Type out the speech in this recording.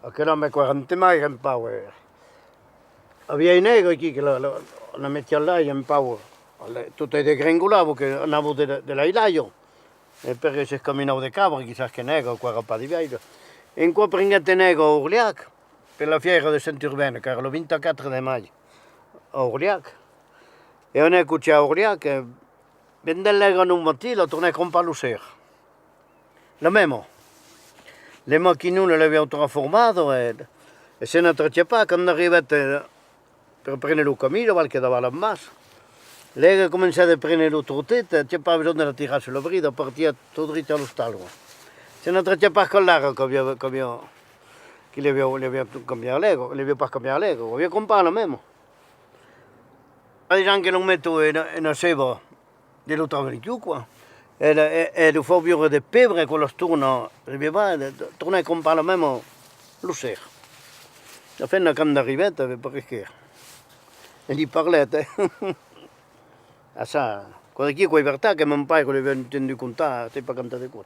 Aquel hombre 40 más en Power. Había un negro aquí que la metía là en Power. Tutto è degringolato che andavo dell'ailaio. E perché si è camminato di cabra, chissà che negro, qua a di viaggio. E in qua prendete negro a Orliac, per la fiera di Saint-Urbain, che era il 24 di maggio, a Orliac. E on è qui a Orliac, vendendo un mattino, tornai con Palusser. La même. Le macchinone le abbiamo trasformato e se ne tracciava quando arrivate per prendere il cammino, qualche davalla a massa. Lei cominciava a prendere il trottetta, c'è pas bisogno di tirare sulla brida, partiva tutto dritto allo stallo. Se ne tracciava con l'aria che le abbiamo cambiato l'ego, le abbiamo pas cambiato l'ego, abbiamo comprato mesmo. Diciamo che non metto una seba dello trovare più qua. E lo fabbrico di pebre con la sturna, torna a comprare mesmo lo ser. La fenne quando arrivate, perché? E gli parlate. Ah ça, quando chi quei verità che mon pai che le aveva inteso contare, te per cantare qua.